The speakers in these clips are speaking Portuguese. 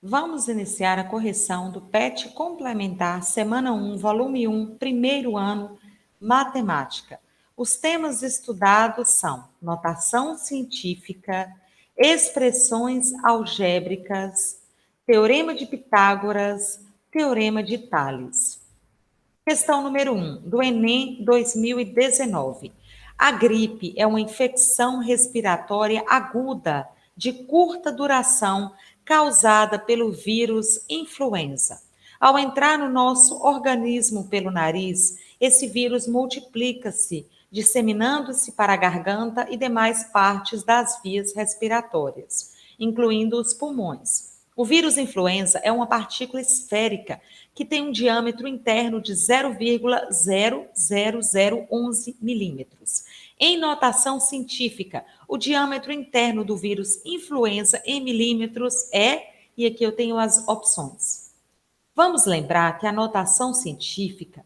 Vamos iniciar a correção do PET complementar, semana 1, volume 1, primeiro ano, matemática. Os temas estudados são notação científica, expressões algébricas, teorema de Pitágoras, teorema de Tales. Questão número 1, do Enem 2019. A gripe é uma infecção respiratória aguda de curta duração causada pelo vírus influenza. Ao entrar no nosso organismo pelo nariz, esse vírus multiplica-se, disseminando-se para a garganta e demais partes das vias respiratórias, incluindo os pulmões. O vírus influenza é uma partícula esférica que tem um diâmetro interno de 0,00011 milímetros. Em notação científica, o diâmetro interno do vírus influenza em milímetros é, e aqui eu tenho as opções. Vamos lembrar que a notação científica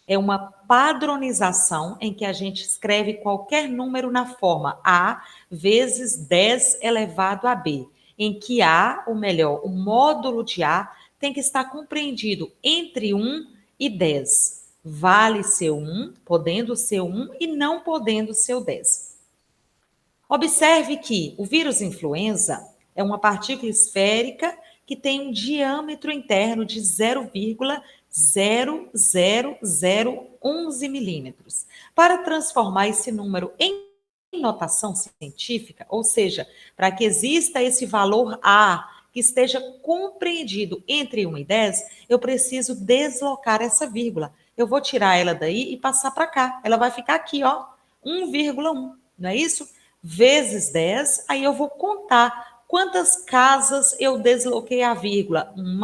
é uma padronização em que a gente escreve qualquer número na forma A vezes 10 elevado a B, em que A, ou melhor, o módulo de A, tem que estar compreendido entre 1 e 10. Vale ser 1, podendo ser 1 e não podendo ser o 10. Observe que o vírus influenza é uma partícula esférica que tem um diâmetro interno de 0,00011 milímetros. Para transformar esse número em notação científica, ou seja, para que exista esse valor A que esteja compreendido entre 1 e 10, eu preciso deslocar essa vírgula. Eu vou tirar ela daí e passar para cá. Ela vai ficar aqui, ó, 1,1, não é isso? Vezes 10, aí eu vou contar quantas casas eu desloquei a vírgula. 1,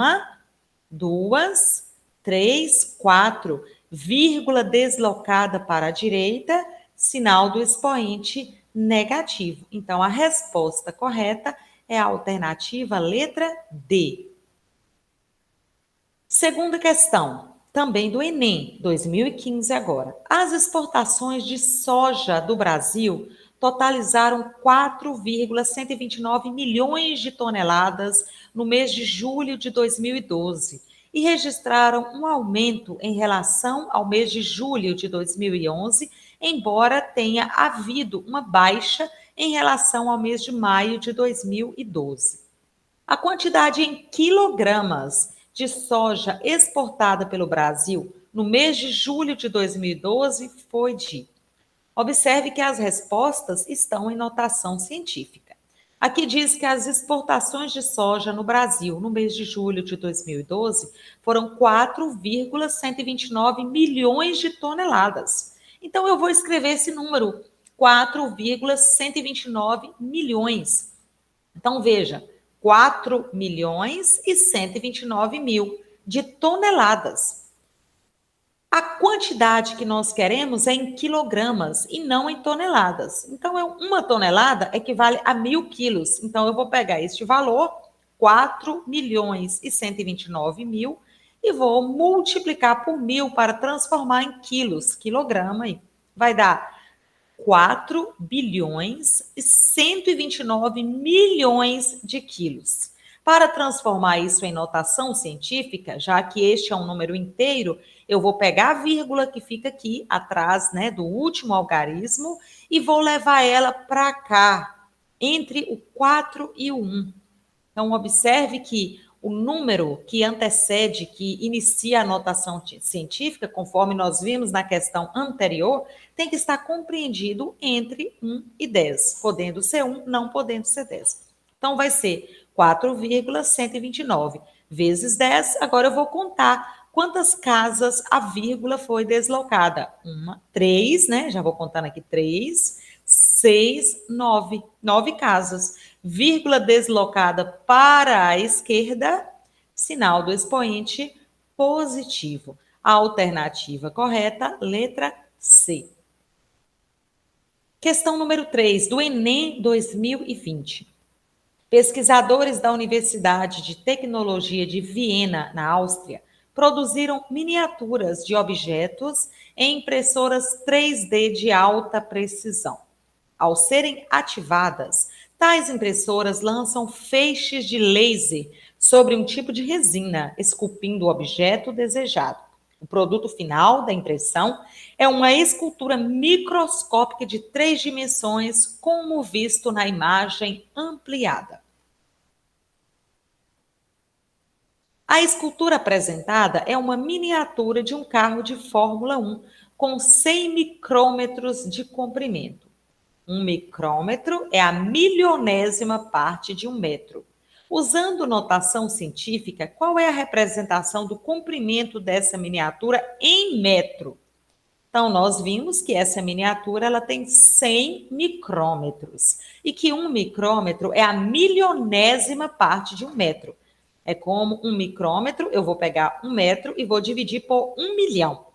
2, 3, 4. Vírgula deslocada para a direita, sinal do expoente negativo. Então, a resposta correta é a alternativa letra D. Segunda questão, também do Enem 2015 agora. As exportações de soja do Brasil totalizaram 4,129 milhões de toneladas no mês de julho de 2012 e registraram um aumento em relação ao mês de julho de 2011, embora tenha havido uma baixa em relação ao mês de maio de 2012. A quantidade em quilogramas de soja exportada pelo Brasil no mês de julho de 2012 foi de. Observe que as respostas estão em notação científica. Aqui diz que as exportações de soja no Brasil no mês de julho de 2012 foram 4,129 milhões de toneladas. Então eu vou escrever esse número, 4,129 milhões. Então veja, 4 milhões e 129 mil de toneladas. A quantidade que nós queremos é em quilogramas e não em toneladas. Então, uma tonelada equivale a 1.000 quilos. Então, eu vou pegar este valor, 4 milhões e 129 mil, e vou multiplicar por 1.000 para transformar em quilos. Quilograma aí. Vai dar 4 bilhões e 129 milhões de quilos. Para transformar isso em notação científica, já que este é um número inteiro, eu vou pegar a vírgula que fica aqui atrás, né, do último algarismo e vou levar ela para cá, entre o 4 e o 1. Então, observe que o número que antecede, que inicia a notação científica, conforme nós vimos na questão anterior, tem que estar compreendido entre 1 e 10, podendo ser 1, não podendo ser 10. Então, vai ser 4,129 vezes 10. Agora eu vou contar quantas casas a vírgula foi deslocada. 3, né? Já vou contando aqui 3, 6, 9. 9 casas. Vírgula deslocada para a esquerda, sinal do expoente positivo. A alternativa correta, letra C. Questão número 3, do Enem 2020. Pesquisadores da Universidade de Tecnologia de Viena, na Áustria, produziram miniaturas de objetos em impressoras 3D de alta precisão. Ao serem ativadas, tais impressoras lançam feixes de laser sobre um tipo de resina, esculpindo o objeto desejado. O produto final da impressão é uma escultura microscópica de 3 dimensões, como visto na imagem ampliada. A escultura apresentada é uma miniatura de um carro de Fórmula 1 com 100 micrômetros de comprimento. Um micrômetro é a milionésima parte de um metro. Usando notação científica, qual é a representação do comprimento dessa miniatura em metro? Então, nós vimos que essa miniatura ela tem 100 micrômetros e que um micrômetro é a milionésima parte de um metro. É como um micrômetro, eu vou pegar um metro e vou dividir por 1 milhão.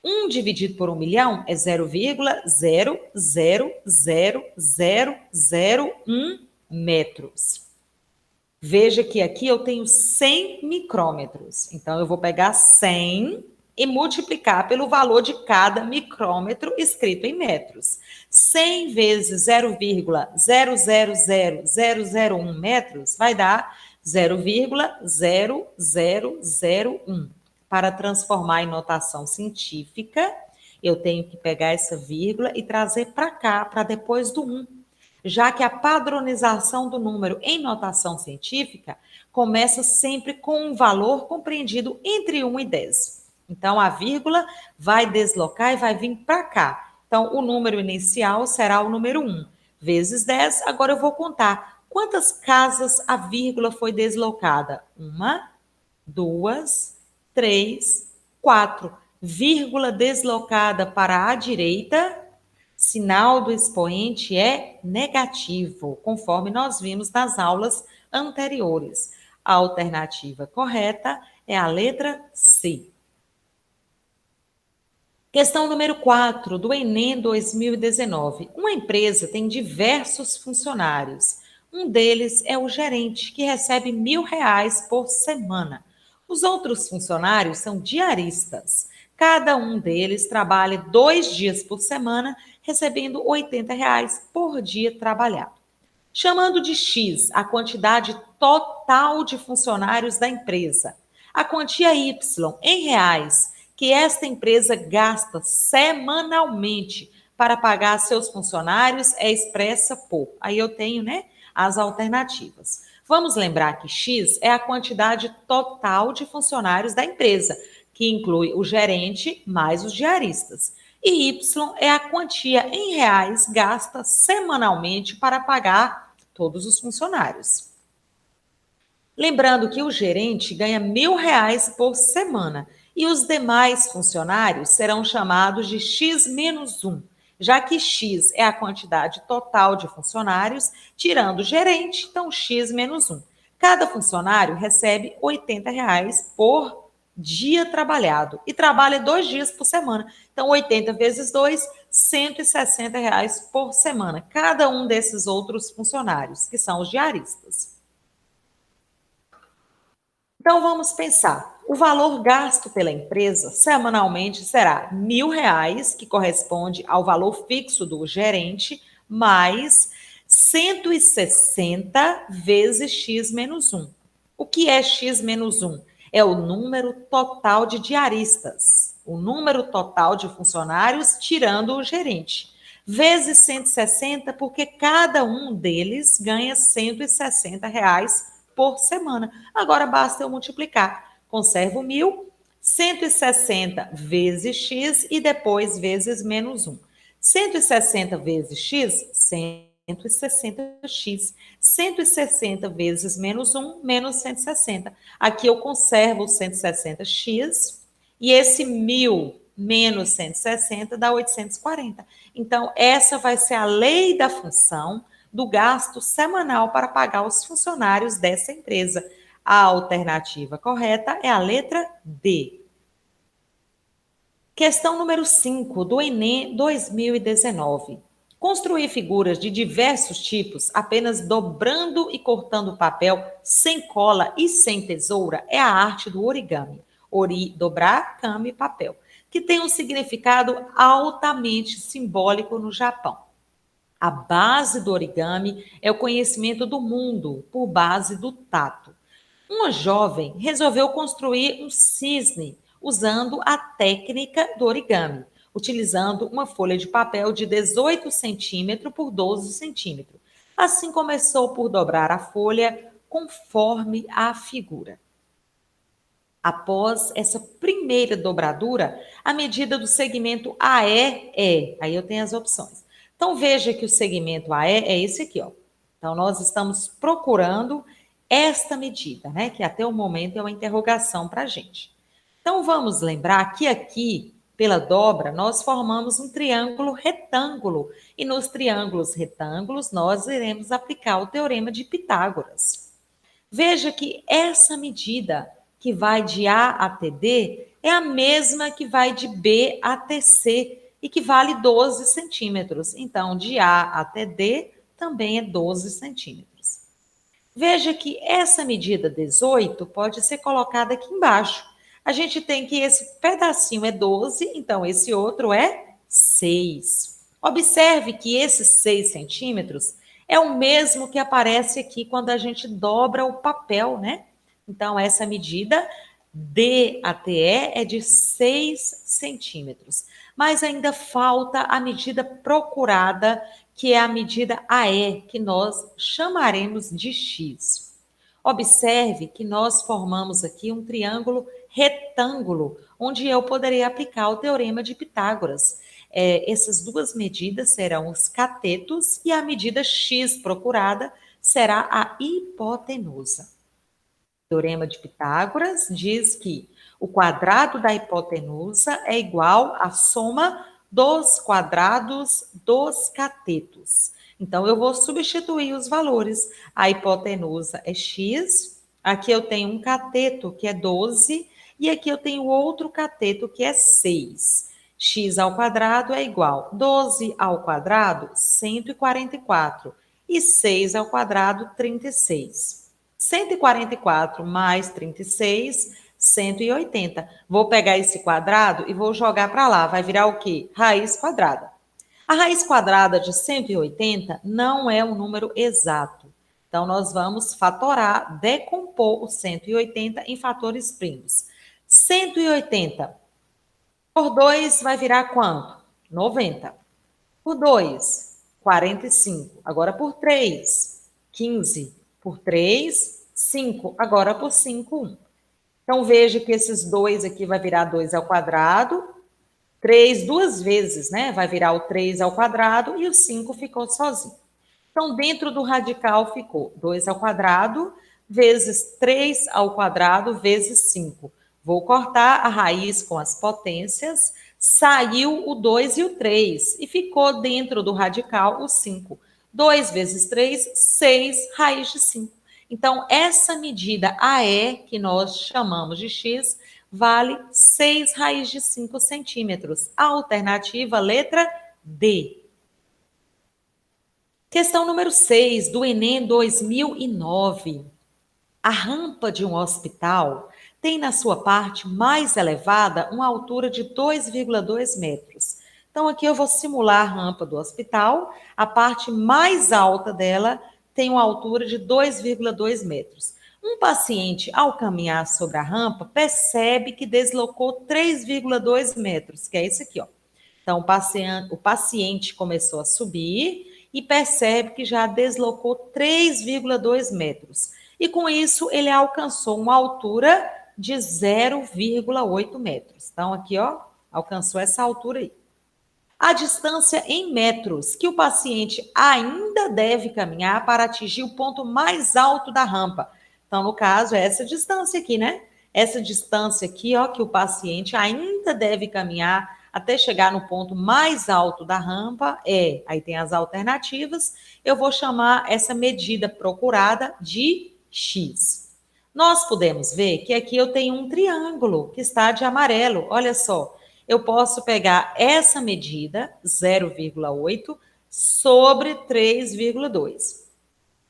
1 dividido por 1 milhão é 0,0000001 metros. Veja que aqui eu tenho 100 micrômetros. Então, eu vou pegar 100 e multiplicar pelo valor de cada micrômetro escrito em metros. 100 vezes 0,000001 metros vai dar 0,0001. Para transformar em notação científica, eu tenho que pegar essa vírgula e trazer para cá, para depois do 1, já que a padronização do número em notação científica começa sempre com um valor compreendido entre 1 e 10. Então, a vírgula vai deslocar e vai vir para cá. Então, o número inicial será o número 1, vezes 10. Agora eu vou contar quantas casas a vírgula foi deslocada. 1, 2, 3, 4. Vírgula deslocada para a direita, sinal do expoente é negativo, conforme nós vimos nas aulas anteriores. A alternativa correta é a letra C. Questão número 4 do Enem 2019. Uma empresa tem diversos funcionários. Um deles é o gerente, que recebe R$ 1.000 por semana. Os outros funcionários são diaristas. Cada um deles trabalha 2 dias por semana, recebendo R$ 80 por dia trabalhado. Chamando de X a quantidade total de funcionários da empresa, a quantia Y em reais que esta empresa gasta semanalmente para pagar seus funcionários é expressa por. Aí eu tenho, as alternativas. Vamos lembrar que X é a quantidade total de funcionários da empresa, que inclui o gerente mais os diaristas. E Y é a quantia em reais gasta semanalmente para pagar todos os funcionários. Lembrando que o gerente ganha R$ 1.000 por semana e os demais funcionários serão chamados de X menos 1, já que X é a quantidade total de funcionários, tirando o gerente, então X menos 1. Cada funcionário recebe R$ 80 por dia trabalhado e trabalha 2 dias por semana. Então, 80 vezes 2, R$ 160 por semana. Cada um desses outros funcionários, que são os diaristas. Então, vamos pensar. O valor gasto pela empresa semanalmente será R$ 1.000, que corresponde ao valor fixo do gerente, mais 160 vezes X menos 1. O que é X menos 1? É o número total de diaristas, o número total de funcionários, tirando o gerente, vezes 160, porque cada um deles ganha R$ 160 por semana. Agora basta eu multiplicar. Conservo 1.000, 160 vezes X e depois vezes menos 1. 160 vezes X, 160x. 160 vezes menos 1, menos 160. Aqui eu conservo o 160x e esse 1.000 menos 160 dá 840. Então, essa vai ser a lei da função do gasto semanal para pagar os funcionários dessa empresa. A alternativa correta é a letra D. Questão número 5 do Enem 2019. Construir figuras de diversos tipos, apenas dobrando e cortando papel, sem cola e sem tesoura, é a arte do origami. Dobrar, kami, papel, que tem um significado altamente simbólico no Japão. A base do origami é o conhecimento do mundo por base do tato. Uma jovem resolveu construir um cisne usando a técnica do origami, utilizando uma folha de papel de 18 centímetros por 12 centímetros. Assim começou por dobrar a folha conforme a figura. Após essa primeira dobradura, a medida do segmento AE aí eu tenho as opções. Então veja que o segmento AE é esse aqui, ó. Então nós estamos procurando esta medida, né, que até o momento é uma interrogação para a gente. Então vamos lembrar que aqui, pela dobra, nós formamos um triângulo retângulo, e nos triângulos retângulos nós iremos aplicar o teorema de Pitágoras. Veja que essa medida que vai de A até D é a mesma que vai de B até C e que vale 12 centímetros. Então, de A até D também é 12 centímetros. Veja que essa medida 18 pode ser colocada aqui embaixo. A gente tem que esse pedacinho é 12, então esse outro é 6. Observe que esses 6 centímetros é o mesmo que aparece aqui quando a gente dobra o papel, né? Então, essa medida D até E é de 6 centímetros. Mas ainda falta a medida procurada, que é a medida AE, que nós chamaremos de X. Observe que nós formamos aqui um triângulo retângulo, onde eu poderia aplicar o teorema de Pitágoras. Essas duas medidas serão os catetos e a medida X procurada será a hipotenusa. O teorema de Pitágoras diz que o quadrado da hipotenusa é igual à soma dos quadrados dos catetos. Então, eu vou substituir os valores. A hipotenusa é x, aqui eu tenho um cateto que é 12, e aqui eu tenho outro cateto que é 6. X ao quadrado é igual a 12 ao quadrado, 144, e 6 ao quadrado, 36. 144 mais 36, 180. Vou pegar esse quadrado e vou jogar para lá. Vai virar o quê? Raiz quadrada. A raiz quadrada de 180 não é um número exato. Então, nós vamos fatorar, decompor o 180 em fatores primos. 180 por 2 vai virar quanto? 90. Por 2, 45. Agora por 3, 15. Por 3, 5. Agora por 5, 1. Então, veja que esses 2 aqui vai virar 2 ao quadrado. 3 duas vezes, né? Vai virar o 3 ao quadrado e o 5 ficou sozinho. Então, dentro do radical ficou 2 ao quadrado vezes 3 ao quadrado vezes 5. Vou cortar a raiz com as potências, saiu o 2 e o 3, e ficou dentro do radical o 5. 2 vezes 3, 6, raiz de 5. Então, essa medida AE, que nós chamamos de x, vale 6 raiz de 5 centímetros. A alternativa, letra D. Questão número 6, do Enem 2009. A rampa de um hospital tem na sua parte mais elevada uma altura de 2,2 metros. Então, aqui eu vou simular a rampa do hospital. A parte mais alta dela tem uma altura de 2,2 metros. Um paciente, ao caminhar sobre a rampa, percebe que deslocou 3,2 metros, que é esse aqui, ó. Então, o paciente começou a subir e percebe que já deslocou 3,2 metros. E com isso, ele alcançou uma altura de 0,8 metros. Então, aqui, ó, alcançou essa altura aí. A distância em metros que o paciente ainda deve caminhar para atingir o ponto mais alto da rampa. Então, no caso, é essa distância aqui, né? Essa distância aqui, ó, que o paciente ainda deve caminhar até chegar no ponto mais alto da rampa aí tem as alternativas, eu vou chamar essa medida procurada de X. Nós podemos ver que aqui eu tenho um triângulo que está de amarelo, olha só. Eu posso pegar essa medida, 0,8, sobre 3,2.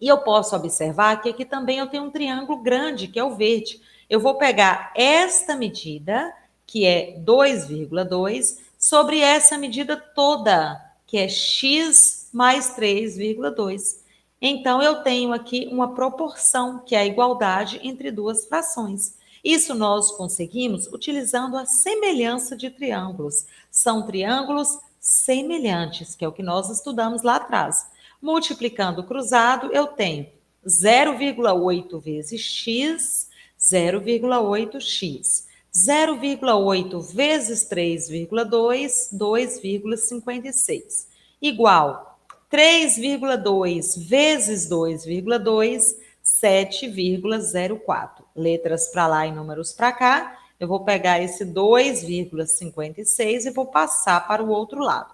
E eu posso observar que aqui também eu tenho um triângulo grande, que é o verde. Eu vou pegar esta medida, que é 2,2, sobre essa medida toda, que é x mais 3,2. Então, eu tenho aqui uma proporção, que é a igualdade entre duas frações. Isso nós conseguimos utilizando a semelhança de triângulos. São triângulos semelhantes, que é o que nós estudamos lá atrás. Multiplicando o cruzado, eu tenho 0,8 vezes x, 0,8x. 0,8 vezes 3,2, 2,56. Igual 3,2 vezes 2,2, 7,04. Letras para lá e números para cá. Eu vou pegar esse 2,56 e vou passar para o outro lado.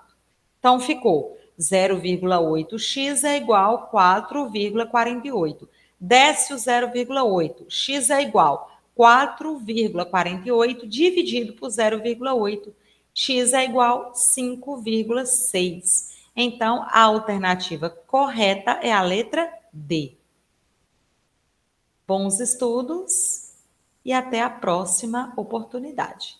Então, ficou 0,8x é igual a 4,48. Desce o 0,8. X é igual a 4,48 dividido por 0,8. X é igual a 5,6. Então, a alternativa correta é a letra D. Bons estudos e até a próxima oportunidade.